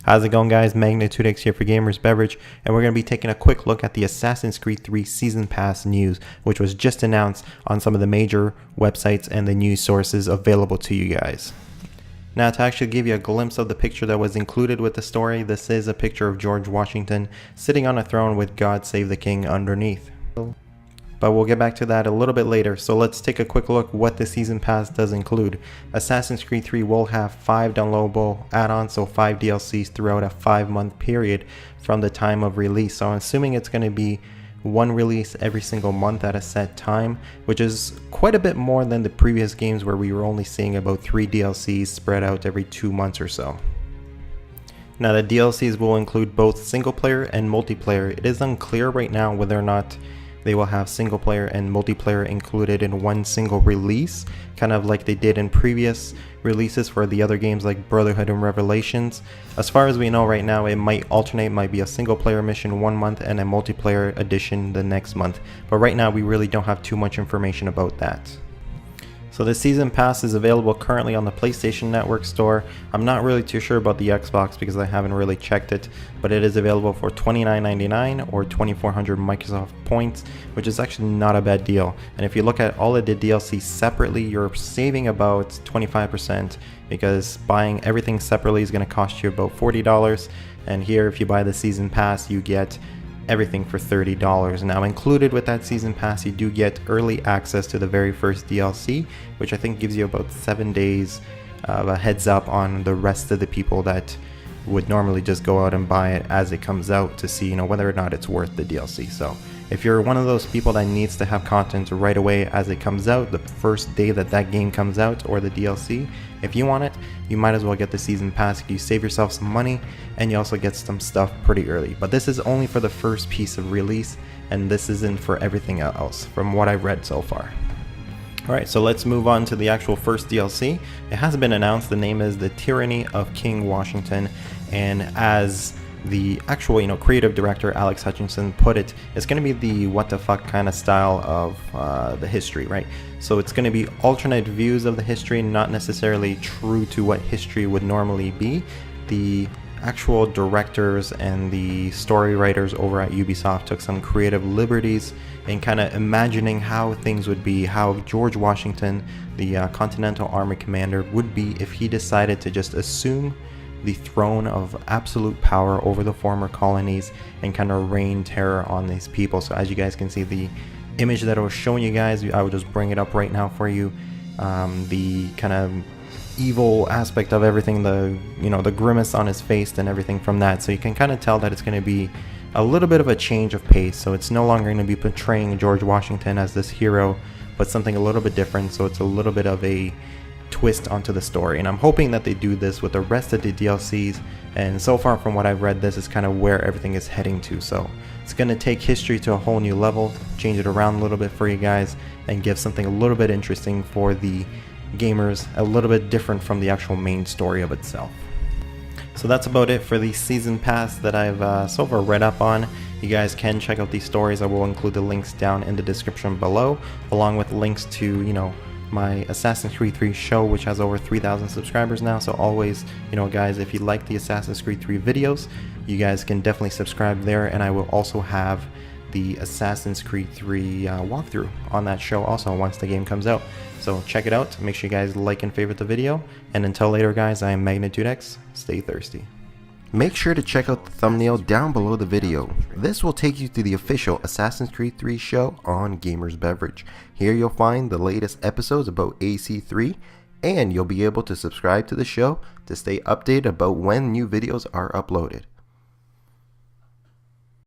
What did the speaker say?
How's it going, guys? Magnitude X here for Gamers Beverage, and we're going to be taking a quick look at the Assassin's Creed 3 Season Pass news, which was just announced on some of the major websites and the news sources available to you guys. Now, to actually give you a glimpse of the picture that was included with the story, this is a picture of George Washington sitting on a throne with "God Save the King" underneath. But we'll get back to that a little bit later, so let's take a quick look what the Season Pass does include. Assassin's Creed 3 will have 5 downloadable add-ons, so 5 DLCs throughout a 5-month period from the time of release. So I'm assuming it's going to be one release every single month at a set time, which is quite a bit more than the previous games where we were only seeing about 3 DLCs spread out every 2 months or so. Now, the DLCs will include both single player and multiplayer. It is unclear right now whether or not they will have single player and multiplayer included in one single release, kind of like they did in previous releases for the other games like Brotherhood and Revelations. As far as we know right now, it might alternate, might be a single player mission one month and a multiplayer edition the next month. But right now we really don't have too much information about that. So the Season Pass is available currently on the PlayStation Network store. I'm not really too sure about the Xbox because I haven't really checked it, but it is available for $29.99 or 2,400 Microsoft points, which is actually not a bad deal. And if you look at all of the DLC separately, you're saving about 25% because buying everything separately is going to cost you about $40. And here, if you buy the Season Pass, you get everything for $30. Now, included with that Season Pass, you do get early access to the very first DLC, which I think gives you about 7 days of a heads up on the rest of the people that would normally just go out and buy it as it comes out to see, whether or not it's worth the DLC. So if you're one of those people that needs to have content right away as it comes out, the first day that that game comes out or the DLC, if you want it, you might as well get the Season Pass. You save yourself some money and you also get some stuff pretty early. But this is only for the first piece of release, and this isn't for everything else from what I've read so far. Alright, so let's move on to the actual first DLC. It has been announced. The name is The Tyranny of King Washington, and as the actual creative director Alex Hutchinson put it, it's going to be the what the fuck kind of style of the history, right? So it's going to be alternate views of the history, not necessarily true to what history would normally be. The actual directors and the story writers over at Ubisoft took some creative liberties in kind of imagining how things would be, how George Washington, the Continental Army commander, would be if he decided to just assume the throne of absolute power over the former colonies and kind of rain terror on these people. So as you guys can see, the image that I was showing you guys, I will just bring it up right now for you. The kind of evil aspect of everything, the grimace on his face and everything from that. So you can kind of tell that it's going to be a little bit of a change of pace. So it's no longer going to be portraying George Washington as this hero, but something a little bit different. So it's a little bit of a twist onto the story, and I'm hoping that they do this with the rest of the DLCs. And so far from what I've read, this is kind of where everything is heading to. So it's going to take history to a whole new level, change it around a little bit for you guys, and give something a little bit interesting for the gamers, a little bit different from the actual main story of itself. So that's about it for the Season Pass that I've so far read up on. You guys can check out these stories. I will include the links down in the description below, along with links to my Assassin's Creed 3 show, which has over 3,000 subscribers now. So always, guys, if you like the Assassin's Creed 3 videos, you guys can definitely subscribe there. And I will also have the Assassin's Creed 3 walkthrough on that show also once the game comes out. So check it out. Make sure you guys like and favorite the video. And until later, guys, I am Magnitude X. Stay thirsty. Make sure to check out the thumbnail down below the video. This will take you to the official Assassin's Creed 3 show on Gamers Beverage. Here you'll find the latest episodes about AC3, and you'll be able to subscribe to the show to stay updated about when new videos are uploaded.